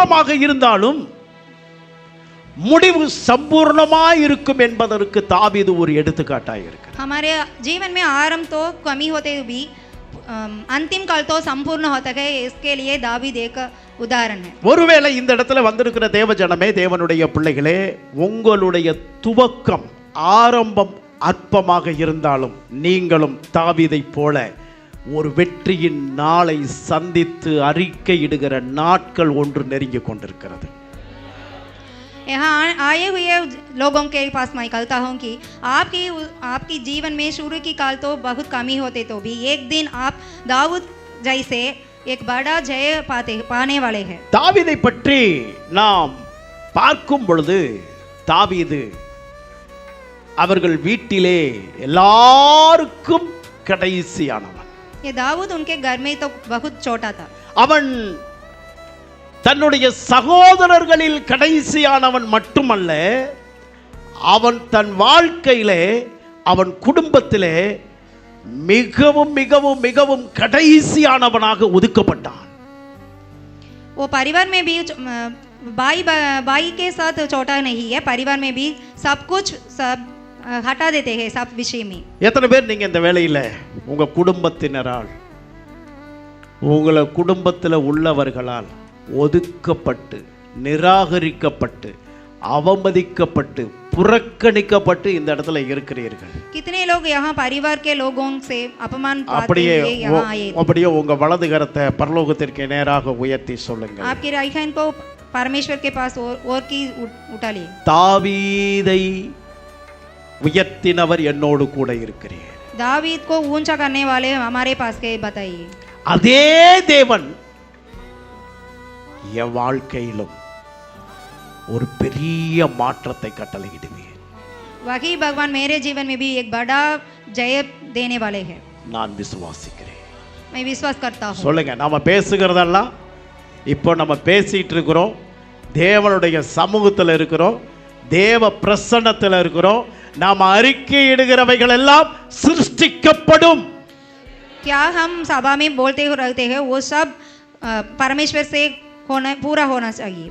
அற்பமாக இருந்தாலும் முடிவு சம்பூர்ணமாய் இருக்கும் என்பதற்கு தாவீது ஒரு எடுத்துக்காட்டாய் இருக்கிறார். हमारे जीवन में आरंभ तो कमी होते भी अंतिम काल तो संपूर्ण होता है, इसके लिए दावीद एक उदाहरण है. ஒருவேளை இந்த இடத்துல வந்திருக்கிற தேவ ஜனமே, தேவனுடைய பிள்ளைகளே, உங்களுடைய துவக்கம் ஆரம்பம் அற்பமாக இருந்தாலும் நீங்களும் தாவீதைப் போல ஒரு வெற்றியின் நாளை சந்தித்து அறிக்கையிடுகிற நாட்கள் ஒன்று நெருங்கி கொண்டிருக்கிறது. यहाँ आए हुए लोगों के पास मैं कहता हूँ कि आपकी जीवन में शुरू की काल तो बहुत कमी होते तो भी एक दिन आप दाऊद जैसे एक बड़ा जय पाने वाले हैं. தாவீதை பற்றி நாம் பார்க்கும் பொழுது தாவீது அவர்கள் வீட்டிலே எல்லாருக்கும் கடைசியானவன். ये दाऊद उनके घर में तो बहुत छोटा था. அவன் தன்னுடைய சகோதரர்களில் கடைசியானவன் மட்டுமல்ல, அவன் தன் வாழ்க்கையிலே அவன் குடும்பத்திலே மிகவும் மிகவும் மிகவும் கடைசியானவனாக ஒதுக்கப்பட்டான். वो परिवार में भी भाई के साथ छोटा नहीं है, परिवार में भी सब कुछ सब हटा देते हैं सब विषय में. எத்தனை பேர் நீங்க இந்த வேளையில உங்க குடும்பத்தினரால், உங்களை குடும்பத்தில் உள்ளவர்களால் ஒதுக்கப்பட்டு, நிராகரிக்கப்பட்டு, அவமதிக்கப்பட்டு, புறக்கணிக்கப்பட்டு இந்த இடத்துல இருக்கிறீர்கள்? कितने लोग यहाँ परिवार के लोगों से अपमान पाते हुए यहाँ आए? அப்படியே உங்க வலது கரத்தை பரலோகத்திற்கு நேராக உயர்த்தி சொல்லுங்க. आपके राइट हैंड को परमेश्वर के पास और की उठा लिए. தாவீதை உயர்த்தினவர் என்னோடு கூட இருக்கிறார். दावीद को ऊंचा करने वाले हमारे पास के बताइए. அதே தேவன் என் வாழ்க்கையிலும் ஒரு பெரிய மாற்றத்தை கட்டளையிடுவேன். वही भगवान मेरे जीवन में भी एक बड़ा जय देने वाले हैं. நான் விசுவாசிக்கிறேன். मैं विश्वास करता हूँ. சொல்லுங்க, நாம பேசுகிறதெல்லாம் இப்போ நம்ம பேசிட்டு இருக்கிறோம், தேவனுடைய சமூகத்தில் இருக்கிறோம், தேவ பிரசன்னத்தில் இருக்கிறோம். நாம் அறிக்கையிடுகிறவைகள் எல்லாம் சிருஷ்டிக்கப்படும். क्या हम सभा में बोलते रहते हैं वो सब परमेश्वर से पूरा होना चाहिए.